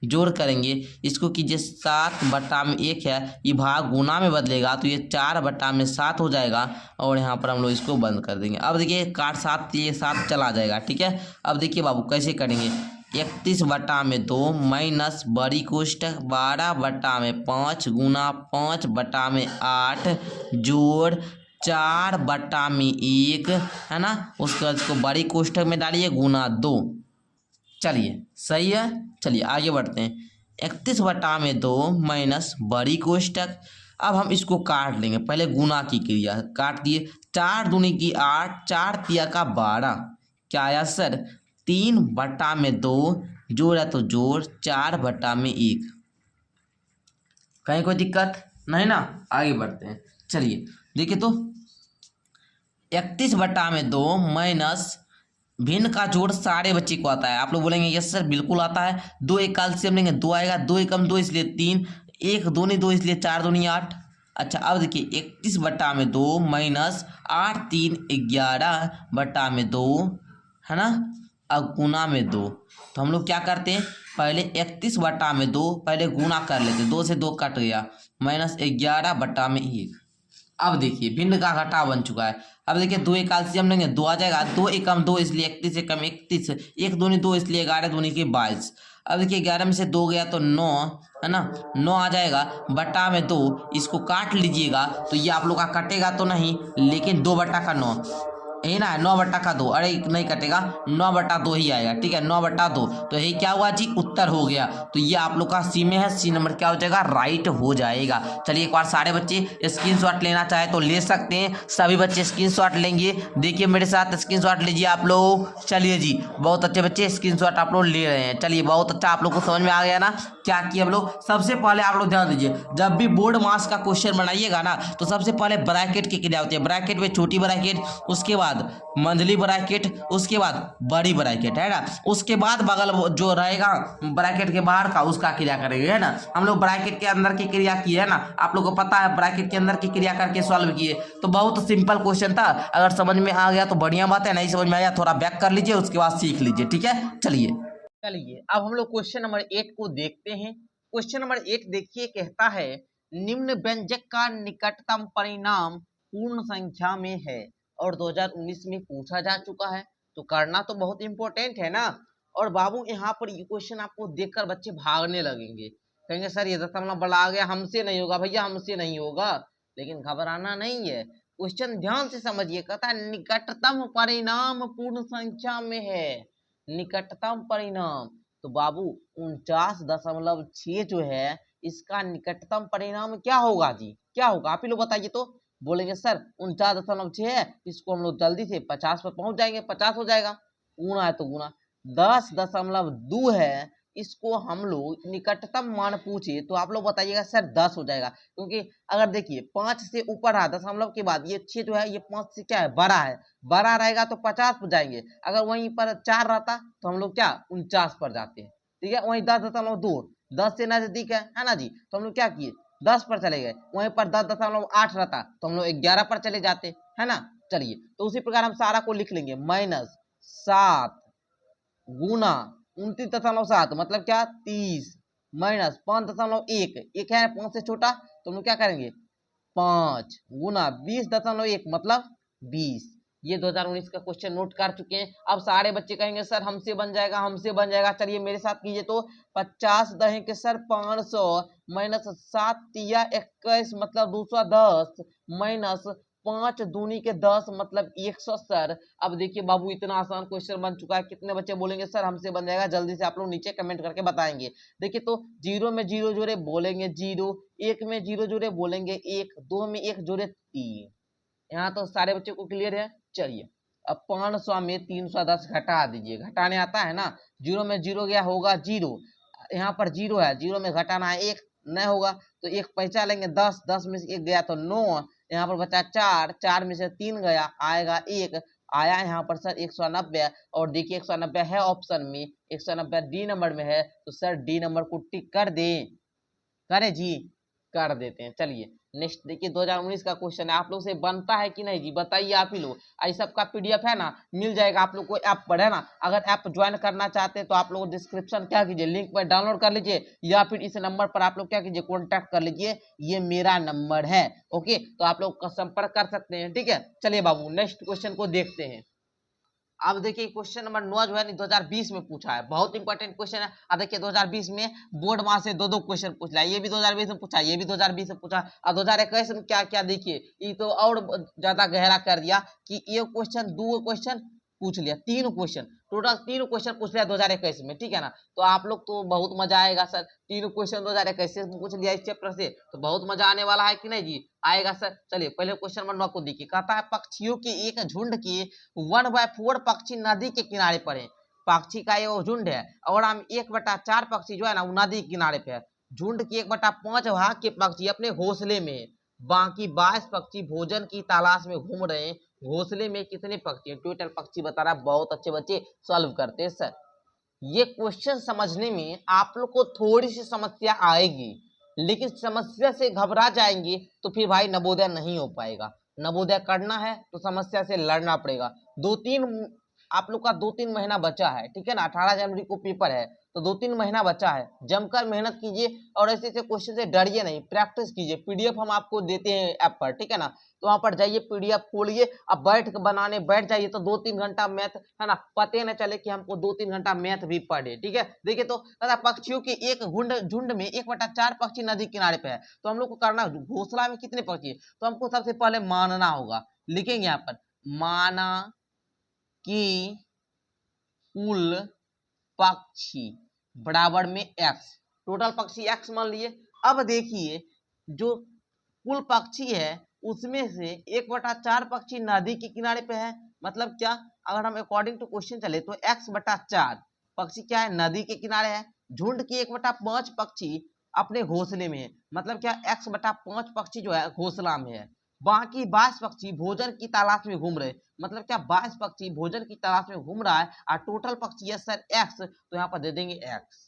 जोड़ करेंगे। इसको कीजिए 7/1 है, ये भाग गुना में बदलेगा तो ये 4/7 हो जाएगा और यहाँ पर हम लोग इसको बंद कर देंगे। अब देखिए काट 7 ये 7 चला जाएगा। ठीक है, अब देखिए बाबू कैसे करेंगे। 31/2 माइनस बड़ी कोष्टक 12/5 गुना 5/8 जोड़ 4/1 है ना। उसके बाद इसको बड़ी कोष्टक में डालिए गुना 2। चलिए सही है। चलिए आगे बढ़ते हैं। 31/2 माइनस बड़ी कोष्टक, अब हम इसको काट लेंगे। पहले गुना की क्रिया काट दिए। 4 दूनी की 8 4 तिया का 12 क्या आया सर 3/2 जोड़ है तो जोड़ 4/1। कहीं कोई दिक्कत नहीं ना। आगे बढ़ते हैं। चलिए देखिए तो 31/2 माइनस भिन्न का जोड़ सारे बच्चे को आता है। आप लोग बोलेंगे यस सर बिल्कुल आता है। 2 एक कैल्शियम लेंगे 2 आएगा, 2 एकम 2 इसलिए 3, 1 दूनी 2 इसलिए 4 दूनी 8। अच्छा अब देखिए 31/2 माइनस 8 3 11/2 है ना। अब गुना में 2 तो हम लोग क्या करते हैं पहले 31/2 पहले गुना कर लेते हैं। 2 से 2 कट गया माइनस 11/1। अब देखिए भिन्न का घटा बन चुका है। अब देखिए 2 एक कैल्शियम लेंगे 2 आ जाएगा, 2 एकम 2 इसलिए 31 एकम 31, 1 दूनी 2 इसलिए 11 दूनी की 22। अब देखिए 11 में से 2 गया तो 9 है ना, 9 आ जाएगा बटा में 2। इसको काट लीजिएगा तो ये आप लोग का कटेगा तो नहीं, लेकिन 2/9 यही ना है 9/2। अरे नहीं कटेगा 9/2 ही आएगा। ठीक है 9/2 तो यही क्या हुआ जी उत्तर हो गया। तो ये आप लोग का सी में है, सी नंबर क्या हो जाएगा राइट हो जाएगा। चलिए एक बार सारे बच्चे स्क्रीनशॉट लेना चाहे तो ले सकते हैं। सभी बच्चे स्क्रीनशॉट लेंगे। देखिए मेरे साथ स्क्रीनशॉट लीजिए आप लोग। चलिए जी बहुत अच्छे बच्चे स्क्रीनशॉट आप लोग ले रहे हैं। चलिए बहुत अच्छा आप लोग को समझ में आ गया ना क्या किया हम लोग। सबसे पहले आप लोग ध्यान दीजिए जब भी बोर्ड मास का क्वेश्चन बनाइएगा ना तो सबसे पहले ब्रैकेट की क्रिया होती है। ब्रैकेट में छोटी ब्रैकेट, उसके बाद मंझली ब्रैकेट, उसके बाद बड़ी ब्रैकेट है ना, उसके बाद बगल जो रहेगा ब्रैकेट के बाहर का उसका क्रिया करेंगे है ना। हम लोग ब्रैकेट के अंदर की क्रिया की है ना, आप लोग को पता है ब्रैकेट के अंदर की क्रिया करके सॉल्व किए। तो बहुत सिंपल क्वेश्चन था। अगर समझ में आ गया तो बढ़िया बात है, नहीं समझ में आया थोड़ा बैक कर लीजिए उसके बाद सीख लीजिए। ठीक है चलिए अब हम लोग क्वेश्चन नंबर 8 को देखते हैं। क्वेश्चन नंबर 8 देखिए कहता है निम्न व्यंजक का निकटतम परिणाम पूर्ण संख्या में है और 2019 में पूछा जा चुका है। तो करना तो बहुत इंपॉर्टेंट है ना। और बाबू यहाँ पर ये क्वेश्चन आपको देखकर बच्चे भागने लगेंगे, कहेंगे सर ये दशमलव बड़ा आ गया, हमसे नहीं होगा भैया, हमसे नहीं होगा। लेकिन घबराना नहीं है, क्वेश्चन ध्यान से समझिए। कहता है निकटतम परिणाम पूर्ण संख्या में है। निकटतम परिणाम तो बाबू 49.6 जो है इसका निकटतम परिणाम क्या होगा जी, क्या होगा आप ही लोग बताइए। तो बोलेंगे सर 49.6 है, इसको हम लोग जल्दी से 50 पर पहुंच जाएंगे, 50 हो जाएगा। गुना है तो गुना 10.2 है, इसको हम लोग निकटतम मान पूछे तो आप लोग बताइएगा सर 10 हो जाएगा। क्योंकि अगर देखिए 5 से ऊपर है दशमलव के बाद ये 6 जो है ये 5 से क्या है बड़ा है, बड़ा रहेगा तो 50 पर जाएंगे। अगर वहीं पर 4 रहता तो हम लोग क्या 49 पर जाते हैं। ठीक है वहीं 10.2 10 से नजदीक है ना जी, तो हम लोग क्या किए 10 पर चले गए। वहीं पर 10.8 रहता तो हम लोग 11 पर चले जाते है ना। चलिए तो उसी प्रकार हम सारा को लिख लेंगे -7 गुना 29.7 मतलब क्या 30 माइनस 5.1 एक है 5 से छोटा तो हम लोग क्या करेंगे 5 गुना 20.1 मतलब 20 ये 2019 का क्वेश्चन नोट कर चुके हैं। अब सारे बच्चे कहेंगे सर हमसे बन जाएगा, हमसे बन जाएगा। चलिए मेरे साथ कीजिए तो 50 दहें के सर 500 माइनस 7 तिया 21 मतलब 210 माइनस 5 दूनी के 10 मतलब 100 सर। अब देखिए बाबू इतना आसान क्वेश्चन बन चुका है। कितने बच्चे बोलेंगे सर हमसे बन जाएगा? जल्दी से आप लोग नीचे कमेंट करके बताएंगे। देखिए तो 0 में 0 जोड़े बोलेंगे 0, 1 में 0 जोड़े बोलेंगे 1, 2 में 1 जोड़े 3। यहाँ तो सारे बच्चों को क्लियर है। चलिए अब 500 में 310 घटा दीजिए, घटाने आता है ना। 0 में 0 गया होगा 0, यहाँ पर 0 है, 0 में घटाना है 1, नहीं होगा तो 1 पैसा लेंगे 10, 10 में से 1 गया तो 9, यहाँ पर बचा 4, 4 में से 3 गया आएगा 1, आया यहाँ पर सर 190। और देखिए 190 है ऑप्शन में, 190 डी नंबर में है, तो सर डी नंबर को टिक कर दे। करे जी, कर देते हैं। चलिए नेक्स्ट देखिए 2019 का क्वेश्चन है। आप लोग से बनता है कि नहीं जी, बताइए आप ही लोग। आई सब का पीडीएफ है ना, मिल जाएगा आप लोग को ऐप पर, है ना। अगर ऐप ज्वाइन करना चाहते हैं तो आप लोग डिस्क्रिप्शन क्या कीजिए, लिंक पर डाउनलोड कर लीजिए, या फिर इस नंबर पर आप लोग क्या कीजिए, कॉन्टैक्ट कर लीजिए। ये मेरा नंबर है, ओके, तो आप लोग का संपर्क कर सकते हैं, ठीक है। चलिए बाबू नेक्स्ट क्वेश्चन को देखते हैं। अब देखिए क्वेश्चन नंबर 9 जो है 2020 में पूछा है, बहुत इंपॉर्टेंट क्वेश्चन है। अब देखिए 2020 में बोर्ड वहां से दो क्वेश्चन पूछ लिया, ये भी 2020 में पूछा, ये भी 2020 में पूछा। अब 2021 में क्या क्या देखिए, ये तो और ज्यादा गहरा कर दिया कि ये क्वेश्चन 2 क्वेश्चन पूछ लिया, 3 क्वेश्चन, टोटल 3 क्वेश्चन पूछ लिया 2021 में, ठीक है ना। तो आप लोग तो बहुत मजा आएगा सर, 3 क्वेश्चन 2021 में पूछ लिया इस चैप्टर से, तो बहुत मजा आने वाला है कि नहीं जी, आएगा सर। चलिए पहले क्वेश्चन नंबर 9 को देखिए। कहता है पक्षियों के एक झुंड के 1/4 पक्षी नदी के किनारे पर है। पक्षी का ये झुंड है और हम 1/4 पक्षी जो है ना वो नदी के किनारे पे है। झुंड के 1/5 भाग के पक्षी अपने घोंसले में, बाकी 22 पक्षी भोजन की तलाश में घूम रहे हैं। घोंसले में कितने पक्षी हैं? टोटल पक्षी बता रहा है। बहुत अच्छे बच्चे सॉल्व करते हैं सर। ये क्वेश्चन समझने में आप लोग को थोड़ी सी समस्या आएगी, लेकिन समस्या से घबरा जाएंगे तो फिर भाई नवोदय नहीं हो पाएगा। नवोदय करना है तो समस्या से लड़ना पड़ेगा। 2-3 आप लोग का 2-3 महीना बचा है, ठीक है ना। 18 जनवरी को पेपर है, तो 2-3 महीना बचा है। जमकर मेहनत कीजिए और ऐसे ऐसे क्वेश्चन से डरिए नहीं, प्रैक्टिस कीजिए। पीडीएफ हम आपको देते हैं ऐप पर, ठीक है ना। तो वहां पर जाइए, पीडीएफ खोलिए, अब बैठ के बनाने बैठ जाइए तो 2-3 घंटा मैथ, है ना, पते न चले कि हमको 2-3 घंटा मैथ भी पढ़े, ठीक है। देखिए तो पक्षियों के एक झुंड में 1/4 पक्षी नदी किनारे पे है, तो हम लोग को करना घोंसला में कितने पक्षी है, तो हमको सबसे पहले मानना होगा। लिखेंगे यहाँ पर, माना कि कुल पक्षी बराबर में x, टोटल पक्षी x मान लिए। अब देखिए जो कुल पक्षी है उसमें से 1/4 पक्षी नदी के किनारे पे है, मतलब क्या, अगर हम अकॉर्डिंग टू क्वेश्चन चले तो x/4 पक्षी क्या है, नदी के किनारे है। झुंड के 1/5 पक्षी अपने घोंसले में है, मतलब क्या, x/5 पक्षी जो है घोंसला में है। बाकी 22 पक्षी भोजन की तलाश में घूम रहे, मतलब क्या 22 पक्षी भोजन की तलाश में घूम रहा है और टोटल पक्षी है सर x, तो यहाँ पर दे देंगे x।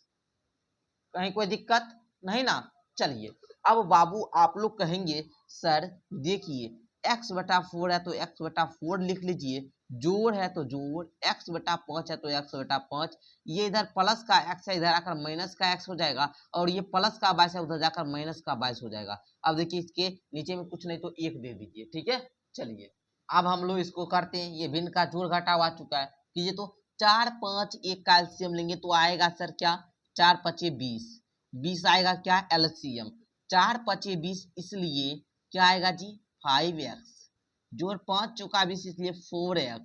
कहीं कोई दिक्कत नहीं ना। चलिए अब बाबू आप लोग कहेंगे सर देखिए x/4 है तो x/4 लिख लीजिए, जोड़ है तो जोड़, x/5 है तो x/5, ये इधर प्लस का x है, इधर आकर माइनस का x हो जाएगा, और ये प्लस का 22 है, उधर जाकर माइनस का 22 हो जाएगा। अब देखिए इसके नीचे में कुछ नहीं तो 1 दे दीजिए, ठीक है। चलिए अब हम लोग इसको करते हैं, ये भिन्न का जोड़ घटाव आ चुका है। कीजिए तो 4, 5 एक कैल्शियम लेंगे तो आएगा सर क्या, 4 5 20, 20 आएगा क्या एलसीएम, 4 5 20, इसलिए क्या आएगा जी 5x, जोड़ 5 चौका 20 इसलिए 4x,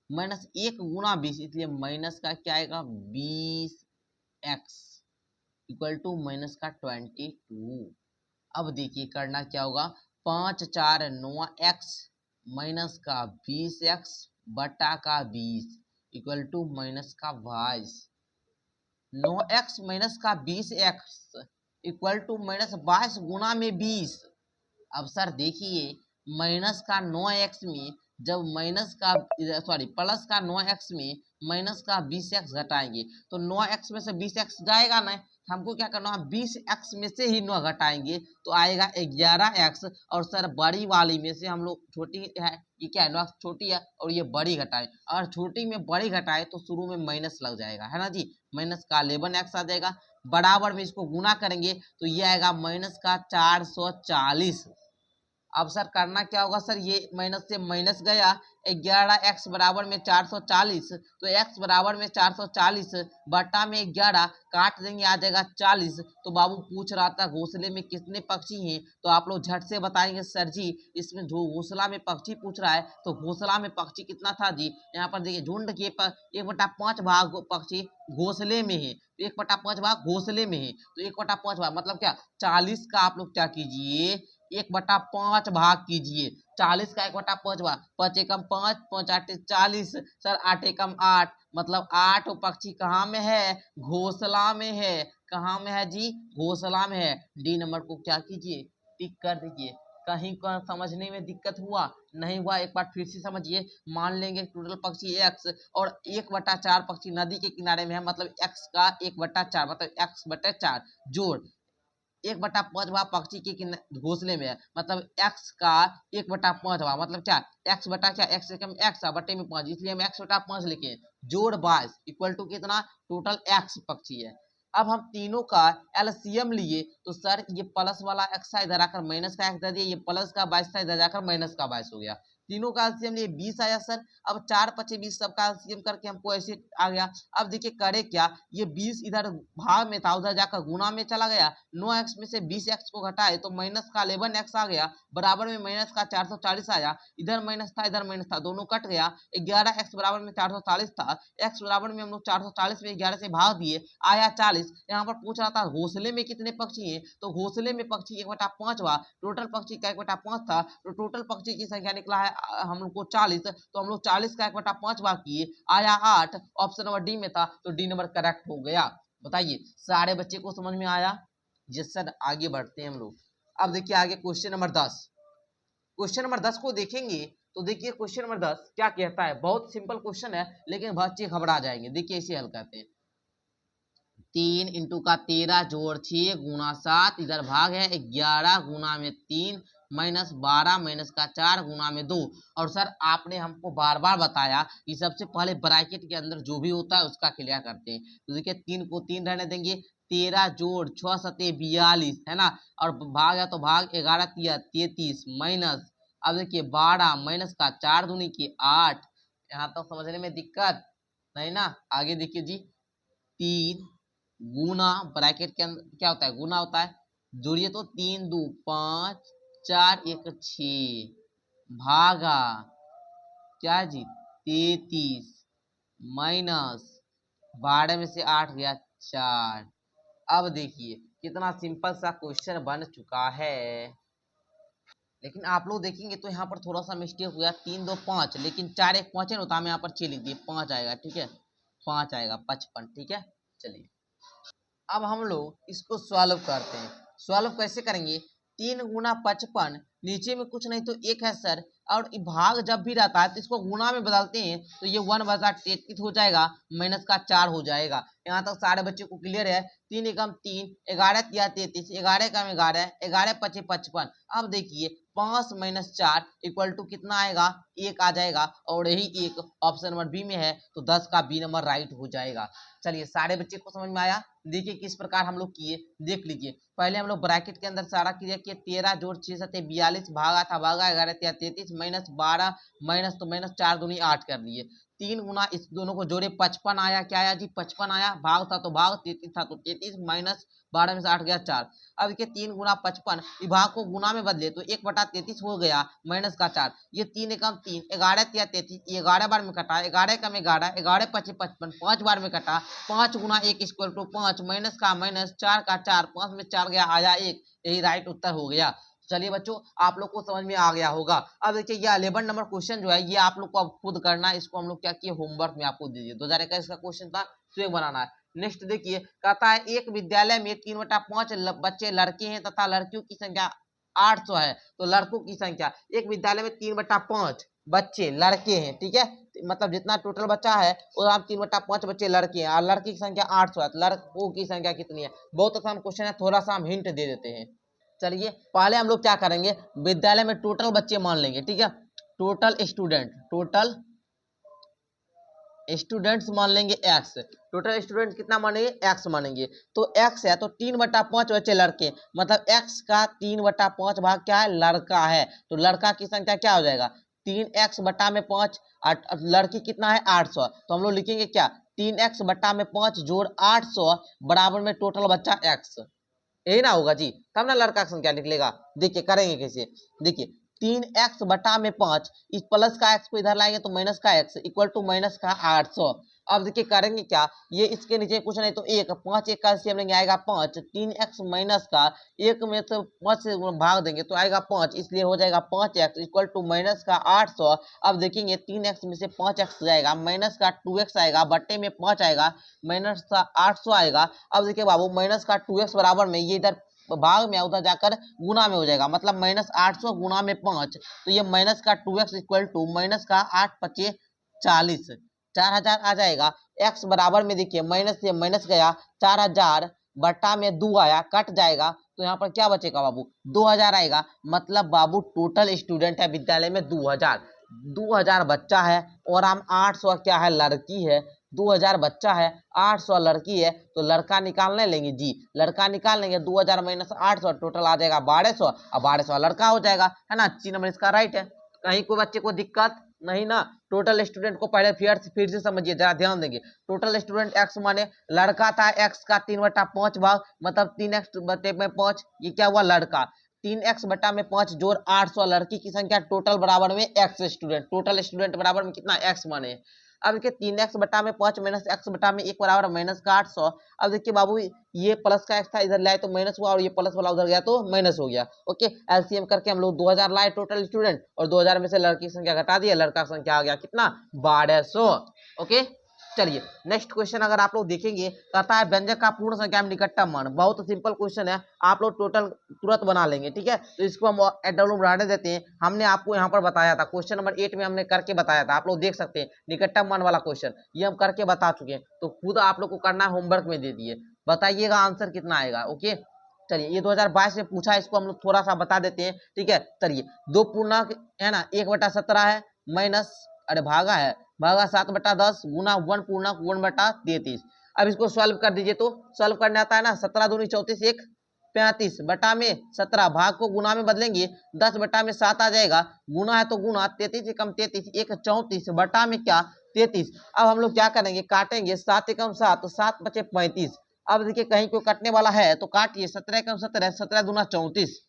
माइनस 1 गुना 20 इसलिए माइनस का क्या आएगा 20x, इक्वल टू माइनस का 22। अब देखिए करना क्या होगा, 5 4 9x माइनस का 20x बटा का 20 इक्वल टू माइनस का 22। 9x माइनस का 20x इक्वल टू माइनस 22 गुना में 20। अब सर देखिए माइनस का 9x में जब माइनस का प्लस का 9x में माइनस का 20x घटाएंगे तो 9x में से 20x जाएगा ना, हमको क्या करना है 20x में से ही 9 घटाएंगे तो आएगा 11x, और सर बड़ी वाली में से हम लोग छोटी है, ये क्या है 9 छोटी है और ये बड़ी घटाए, और छोटी में बड़ी घटाए तो शुरू में माइनस लग जाएगा, है ना जी, माइनस का 11x आ जाएगा। बराबर में इसको गुना करेंगे तो ये आएगा माइनस का 440। अब सर करना क्या होगा सर, ये माइनस से माइनस गया, 11x बराबर में 440, तो x बराबर में 440 बटा में 11 काट देंगे, आ जाएगा 40। तो बाबू पूछ रहा था घोंसले में कितने पक्षी हैं, तो आप लोग झट से बताएंगे सर जी इसमें जो घोंसला में पक्षी पूछ रहा है तो घोंसला में पक्षी कितना था जी। यहाँ पर देखिए झुंड के 1/5 भाग पक्षी घोंसले में है, तो 1/5 भाग घोंसले में है, तो 1/5 भाग मतलब क्या 40 का आप लोग क्या कीजिए 1/5 भाग कीजिए। 40 का 1/5 भाग, 5 एकम 5, 5 आठे 40, सर 8 एकम 8, मतलब 8 पक्षी कहाँ में है घोंसला में है। कहाँ में है जी घोंसला में है। डी नंबर को क्या कीजिए टिक कर दीजिए। कहीं का समझने में दिक्कत हुआ नहीं हुआ एक बार फिर से समझिए। मान लेंगे टोटल पक्षी x और 1/4 पक्षी नदी के किनारे में है, मतलब x का 1/4 मतलब x/4 जोड़ 1/5 भाग पक्षी के घोंसले में है, मतलब x का 1/5 भाग मतलब क्या x बटा क्या x एकम x बटे में 5, इसलिए हम x/5 लिखे जोड़ 22 इक्वल टू कितना टोटल x पक्षी है। अब हम तीनों का एलसीएम लिए तो सर ये प्लस वाला x था इधर आकर माइनस का x दे दिया, ये प्लस का 22 था इधर जाकर माइनस का 22 हो गया। तीनों का एलसीएम लिए 20 आया सर। अब 4 5 20 सबका एलसीएम करके हमको ऐसे आ गया। अब देखिए करे क्या ये 20 इधर भाग में था उधर जाकर गुना में चला गया, 9x में से 20x को घटाए तो माइनस का 11x आ गया, बराबर में माइनस का 440 आया, इधर माइनस था इधर माइनस था दोनों कट गया। 11x बराबर में 440 था, x बराबर में हम लोग 440 में 11 से भाग दिए आया 40। यहाँ पर पूछ रहा था घोंसले में कितने पक्षी हैं, तो घोंसले में पक्षी 1/5 हुआ, टोटल पक्षी का 1/5 था, तो टोटल पक्षी की संख्या निकला है हम लोग को 40, तो हम लोग 40 का 1/5 भाग किए आया 8। ऑप्शन नंबर डी में था, तो डी नंबर करेक्ट हो गया। बताइए सारे बच्चे को समझ में आया। Yes sir. आगे बढ़ते हैं हम लोग। अब देखिए आगे क्वेश्चन नंबर 10। क्वेश्चन नंबर 10 को देखेंगे तो देखिए क्वेश्चन नंबर 10 क्या कहता है। बहुत सिंपल क्वेश्चन है लेकिन बच्चे घबरा जाएंगे। देखिए इसे हल करते हैं। 3 इंटू का 13 जोड़ 6 गुना 7 इधर भाग है 11 गुना में 3 माइनस 12 माइनस का 4 गुना में 2। और सर आपने हमको बार बार बताया कि सबसे पहले ब्रैकेट के अंदर जो भी होता है उसका क्लियर करते हैं। तो देखिए 3 को 3 रहने देंगे, 13 जोड़ 6 सते 42 है ना, और भाग है तो भाग 11 तिया 33 माइनस अब देखिए 12 माइनस का 4 दूनी की 8। यहाँ तक तो समझने में दिक्कत नहीं ना। आगे देखिए जी 3 गुना ब्रैकेट के अंदर क्या होता है गुना होता है, जोड़िए तो 3 2 5 4 1 6 भागा क्या जी 33 माइनस 12 में से 8 गया 4। अब देखिए कितना सिंपल सा क्वेश्चन बन चुका है। लेकिन आप लोग देखेंगे तो यहाँ पर थोड़ा सा मिस्टेक हुआ, 3 2 5 लेकिन 4 1 5 है ना, तो हम यहाँ पर 6 लिख दिए, 5 आएगा ठीक है, 5 आएगा 55 ठीक है। चलिए अब हम लोग इसको सॉल्व करते हैं। सॉल्व कैसे करेंगे, 3 गुना 55 नीचे में कुछ नहीं तो 1 है सर, और भाग जब भी रहता है तो इसको गुना में बदलते हैं तो ये 1/33 हो जाएगा, माइनस का 4 हो जाएगा। यहाँ तक सारे बच्चे को क्लियर है। 3 एकम 3 11 तिया 33 11 एकम 11 11 पचे 55। अब देखिए 5 माइनस 4 इक्वल टू कितना आएगा 1 आ जाएगा, और यही 1 ऑप्शन नंबर बी में है, तो 10 का बी नंबर राइट हो जाएगा। चलिए सारे बच्चे को समझ में आया। देखिए किस प्रकार हम लोग किए देख लीजिए। पहले हम लोग ब्रैकेट के अंदर सारा क्रिया किए, 13 जोड़ 6 सते 42 भागा था भागा 11 तिया 33 माइनस 12 माइनस तो माइनस 4 दूनी 8 कर दिए। 3 गुना इस दोनों को जोड़े 55 आया, क्या आया जी 55 आया, भाग था तो भाग 33 था तो 33 माइनस 12 में से 8 गया 4। अब देखिए 3 गुना 55 भाग को गुना में बदले तो 1/33 हो गया माइनस का 4। ये 3 एकम 3 11 तिया 33 11 बार में कटा, 11 एकम 11 11 पचे 55 5 बार में कटा, 5 गुना 1 इक्वल टू 5 माइनस का माइनस 4 का 4 5 में 4 गया आया 1, यही राइट उत्तर हो गया। चलिए बच्चों आप लोग को समझ में आ गया होगा। अब देखिए ये 11 नंबर क्वेश्चन जो है ये आप लोग को अब खुद करना है। इसको हम लोग क्या किए होमवर्क में आपको दे दिए, 2021 का क्वेश्चन था, स्वयं बनाना है। नेक्स्ट देखिए कहता है एक विद्यालय में 3/5 बच्चे लड़के हैं तथा लड़कियों की संख्या 800 है, तो लड़कों की संख्या, एक विद्यालय में 3/5 बच्चे लड़के हैं ठीक है, मतलब जितना टोटल बच्चा है वो आप 3/5 बच्चे लड़के हैं और लड़की की संख्या 800 है, तो लड़कों की संख्या कितनी है। बहुत आसान क्वेश्चन है, थोड़ा सा हम हिंट दे देते हैं। चलिए पहले हम लोग क्या करेंगे, विद्यालय में टोटल बच्चे मान लेंगे ठीक है, टोटल स्टूडेंट्स मान लेंगे x, टोटल स्टूडेंट कितना मानेंगे x मानेंगे, तो x है तो 3/5 बच्चे लड़के, मतलब x का 3/5 भाग क्या है लड़का है, तो लड़का की संख्या क्या हो जाएगा 3x बटा में 5, लड़की कितना है 800, तो हम लोग लिखेंगे क्या 3x बटा में 5 जोड़ 800 बराबर में टोटल बच्चा x, यही ना होगा जी, तब ना लड़का का संख्या निकलेगा। देखिए करेंगे कैसे, देखिए 3x बटा में 5, इस प्लस का x को इधर लाएंगे तो माइनस का x इक्वल टू माइनस का 800। अब देखिए करेंगे क्या, ये इसके नीचे कुछ नहीं तो 1, 5 1 का एलसीएम लेंगे आएगा 5, 3x माइनस का 1 में तो 5 से भाग देंगे तो आएगा 5, इसलिए हो जाएगा 5x इक्वल टू माइनस का 800। अब देखेंगे 3x में से 5x जाएगा, माइनस का 2x आएगा, बट्टे में 5 आएगा, माइनस का 800 आएगा। अब देखिए बाबू माइनस का 2x बराबर में ये इधर भाग में उधर जाकर गुना में हो जाएगा, मतलब माइनस 800 गुना में 5, तो ये माइनस का 2x इक्वल टू माइनस का 8 पचे 40, 4000 आ जाएगा। x बराबर में देखिए माइनस से माइनस गया, 4000 बटा में 2 आया, कट जाएगा तो यहाँ पर क्या बचेगा बाबू 2000 आएगा। मतलब बाबू टोटल स्टूडेंट है विद्यालय में 2000 बच्चा है और हम 800 क्या है लड़की है, 2000 बच्चा है 800 लड़की है, तो लड़का निकालने लेंगे जी, लड़का निकाल लेंगे 2000 माइनस 800 टोटल आ जाएगा 1200, अब 1200 लड़का हो जाएगा, है ना। सी नंबर इसका राइट है। कहीं कोई बच्चे को दिक्कत नहीं ना। टोटल स्टूडेंट को पहले फिर से समझिए, जरा ध्यान देंगे। टोटल स्टूडेंट एक्स माने लड़का था, एक्स का 3/5 भाग, मतलब 3x बटे में 5, ये क्या हुआ लड़का, 3x बटा में 5 जोड़ 800 लड़की की संख्या, टोटल बराबर में x स्टूडेंट, टोटल स्टूडेंट बराबर में कितना x माने। अब देखिए 3x बटा में 5 माइनस x बटा में 1 बराबर माइनस का 800। अब देखिए बाबू ये प्लस का x था इधर लाए तो माइनस हुआ, और ये प्लस वाला उधर गया तो माइनस हो गया। ओके, एलसीएम करके हम लोग 2000 लाए टोटल स्टूडेंट, और 2000 में से लड़की की संख्या घटा दिया, लड़का की संख्या आ गया कितना 1200। ओके, चलिए नेक्स्ट क्वेश्चन अगर आप लोग देखेंगे, कहता है व्यंजक का पूर्ण संख्या में निकटतम मान। बहुत सिंपल क्वेश्चन है, आप लोग टोटल तुरंत बना लेंगे, ठीक है। तो इसको हम बढ़ाने देते हैं। हमने आपको यहाँ पर बताया था क्वेश्चन नंबर 8 में हमने करके बताया था, आप लोग देख सकते हैं निकटतम मान वाला क्वेश्चन, ये हम करके बता चुके हैं। तो खुद आप लोग को करना है, होमवर्क में दे दिए, बताइएगा आंसर कितना आएगा। ओके, चलिए ये 2022 में पूछा है, इसको हम लोग थोड़ा सा बता देते हैं, ठीक है। चलिए 2 पूर्णांक है ना, 1/17 है माइनस, अरे भागा है, भागा 7/10 गुना 1 पूर्णांक 1/33। अब इसको सॉल्व कर दीजिए, तो सॉल्व करने आता है ना, 17 दूनी 34 1 35 बटा में 17, भाग को गुना में बदलेंगे 10 बटा में 7 आ जाएगा, गुना है तो गुना, 33 एकम 33 1 34 बटा में क्या 33। अब हम लोग क्या करेंगे, काटेंगे, 7 एकम 7 7 बचे 35। अब देखिए कहीं कोई कटने वाला है तो काटिए, 17 एकम 17 17 दूना 34,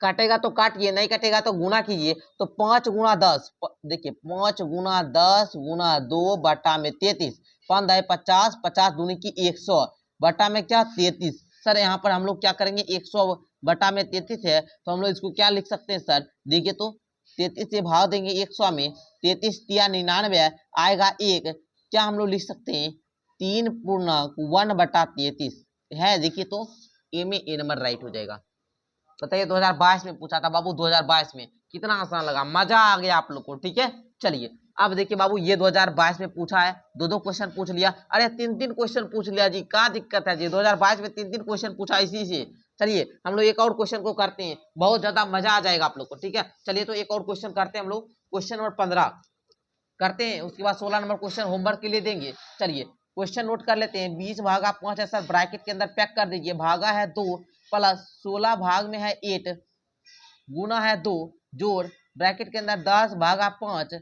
काटेगा तो काटिए, नहीं कटेगा तो गुना कीजिए, तो 5 गुना 10, देखिए 5 गुना 10 गुना 2 बटा में 33, 5 50, 50 दूनी की 100 बटा में क्या 33। सर यहाँ पर हम लोग क्या करेंगे, 100 बटा में 33 है तो हम लोग इसको क्या लिख सकते हैं सर, देखिए तो 33 से भाग देंगे 100 में, 33 तिया 99 आएगा 1, क्या हम लोग लिख सकते हैं 3 पूर्णांक 1/33 है। देखिए तो ए में ए नंबर राइट हो जाएगा। बताइए 2022 में पूछा था बाबू, 2022 में कितना आसान लगा, मजा आ गया आप लोग को, ठीक है। चलिए अब देखिए बाबू, ये 2022 में पूछा है, 2 क्वेश्चन पूछ लिया, अरे 3 क्वेश्चन पूछ लिया जी, क्या दिक्कत है जी, 2022 में 3 क्वेश्चन पूछा इसी से। चलिए हम लोग एक और क्वेश्चन को करते हैं, बहुत ज्यादा मजा आ जाएगा आप लोग को, ठीक है। चलिए तो एक और क्वेश्चन करते हैं हम लोग, क्वेश्चन नंबर 15 करते हैं, उसके बाद 16 नंबर क्वेश्चन होमवर्क के लिए देंगे। चलिए क्वेश्चन नोट कर लेते हैं, 20 भागा 5 है सर, ब्रैकेट के अंदर पैक कर दीजिए, भागा है 2 प्लस 16 भाग में है 8 गुना है 2 जोड़ ब्रैकेट के अंदर 10 भागा 5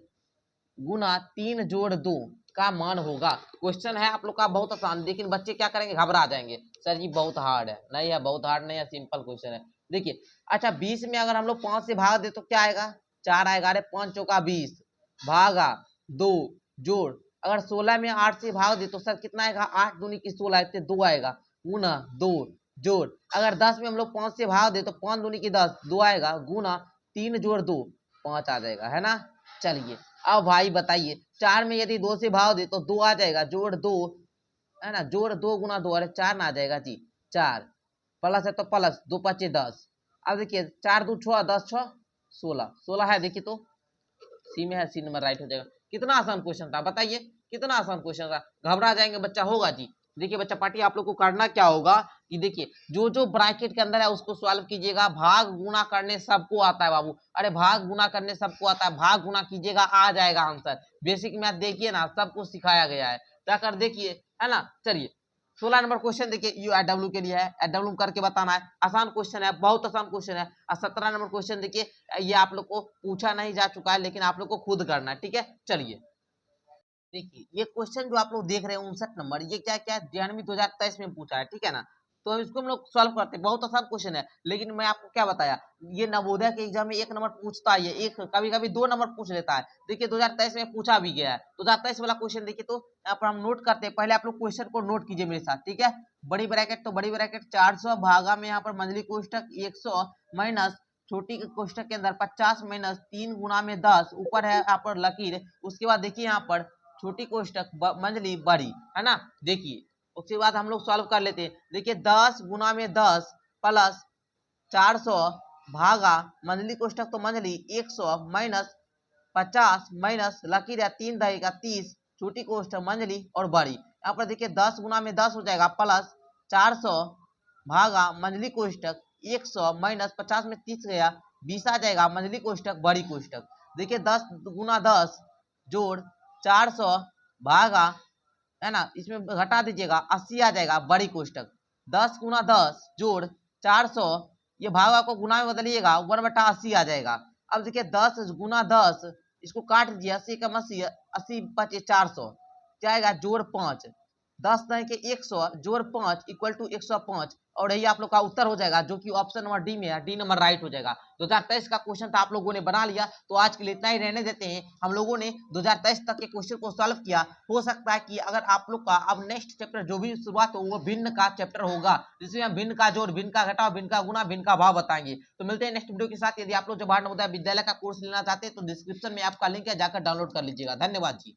गुना 3 जोड़ 2 का मान होगा। क्वेश्चन है आप लोग का बहुत आसान, लेकिन बच्चे क्या करेंगे, घबरा जाएंगे, सर जी बहुत हार्ड है। नहीं है, बहुत हार्ड नहीं है, सिंपल क्वेश्चन है। देखिए अच्छा 20 में अगर हम लोग 5 से भाग दे तो क्या आएगा 4 आएगा, अरे 5 चौका 20 भागा 2 जोड़, अगर 16 में 8 से भाग दे तो सर कितना आएगा, 8 दूनी की 16 आते 2 आएगा, गुना 2 जोड़, अगर 10 में हम लोग 5 से भाग दे तो 5 दूनी की 10 2 आएगा, गुना 3 जोड़ 2 5 आ जाएगा, है ना। चलिए अब भाई बताइए, 4 में यदि 2 से भाग दे तो 2 आ जाएगा, जोड़ 2 है ना, जोड़ 2 गुना 2, अरे 4 ना आ जाएगा जी, 4 प्लस है तो प्लस 2 5 10। अब देखिए 4 2 6 10 6 16 16 है, देखिए तो सी में है, सी नंबर राइट हो जाएगा। कितना आसान क्वेश्चन था बताइए, कितना आसान क्वेश्चन था, घबरा जाएंगे बच्चा, होगा जी। देखिए बच्चा पार्टी आप लोग को करना क्या होगा कि देखिए जो जो ब्रैकेट के अंदर है उसको सॉल्व कीजिएगा, भाग गुना करने सबको आता है बाबू, अरे भाग गुना करने सबको आता है, भाग गुना कीजिएगा आ जाएगा आंसर। बेसिक मैथ देखिए ना, सब कुछ सिखाया गया है, क्या कर देखिए, है ना। चलिए 16 नंबर क्वेश्चन देखिए यू एच डब्ल्यू के लिए है, एच डब्ल्यू करके बताना है, आसान क्वेश्चन है, बहुत आसान क्वेश्चन है। और 17 नंबर क्वेश्चन देखिए ये आप लोग को पूछा नहीं जा चुका है, लेकिन आप लोग को खुद करना है, ठीक है। चलिए देखिए ये क्वेश्चन जो आप लोग देख रहे हैं 59 नंबर, ये क्या क्या जनवरी 2023 में पूछा है, ठीक है ना। तो हम इसको हम लोग सॉल्व करते हैं, बहुत आसान क्वेश्चन है, लेकिन मैं आपको क्या बताया, ये नवोदय के एग्जाम में 1 नंबर पूछता है, एक कभी कभी 2 नंबर पूछ लेता है। देखिए 2023 में पूछा भी गया है, 2023 वाला क्वेश्चन देखिए, तो यहाँ पर हम नोट करते हैं। पहले आप लोग क्वेश्चन को नोट कीजिए मेरे साथ, ठीक है। बड़ी ब्रैकेट, तो बड़ी ब्रैकेट 400 भागा में यहाँ पर मंझली कोष्टक 100 माइनस छोटी कोष्टक के अंदर 50 माइनस 3 गुना में 10, ऊपर है यहाँ पर लकीर। उसके बाद देखिए यहाँ पर छोटी कोष्टक मंझली बड़ी, है ना। देखिए उसके बाद हम लोग सॉल्व कर लेते हैं। देखिए 10 गुना में 10 प्लस 400 भागा मंझली कोष्टक तो मंझली 100 माइनस 50 माइनस लकीर है 3 दही का 30, छोटी कोष्टक मंझली और बड़ी। यहाँ पर देखिए 10 गुना में 10 हो जाएगा प्लस 400 भागा मंझली कोष्टक 100 माइनस 50 में 30 गया 20 आ जाएगा मंझली कोष्टक बड़ी कोष्टक। देखिए 10 गुना 10 जोड़ 400 भागा, है ना, इसमें घटा दीजिएगा 80 आ जाएगा बड़ी कोष्टक। 10 गुना 10 जोड़ 400, ये भागा को गुना में बदलिएगा 1/80 आ जाएगा। अब देखिए 10 गुना 10, इसको काट दीजिए 80 का 80, 80 बचे 400, क्या आएगा जोड़ 5, 10 नहीं के 100 जोड़ 5 इक्वल टू 105, और यही आप लोग का उत्तर हो जाएगा, जो कि ऑप्शन नंबर डी में है, डी नंबर राइट हो जाएगा। 2023 का क्वेश्चन था, आप लोगों ने बना लिया, तो आज के लिए इतना ही रहने देते हैं। हम लोगों ने 2023 तक के क्वेश्चन को सॉल्व किया। हो सकता है कि अगर आप लोग का अब नेक्स्ट चैप्टर जो भी शुरुआत हो वो भिन्न का चैप्टर होगा, जिसमें हम भिन्न का जोड़, भिन्न का घटाव, भिन्न का गुना, भिन्न का भाव बताएंगे। तो मिलते हैं नेक्स्ट वीडियो के साथ। यदि आप लोग जवाहर नवोदय विद्यालय का कोर्स लेना चाहते हैं तो डिस्क्रिप्शन में आपका लिंक है, जाकर डाउनलोड कर लीजिएगा। धन्यवाद जी।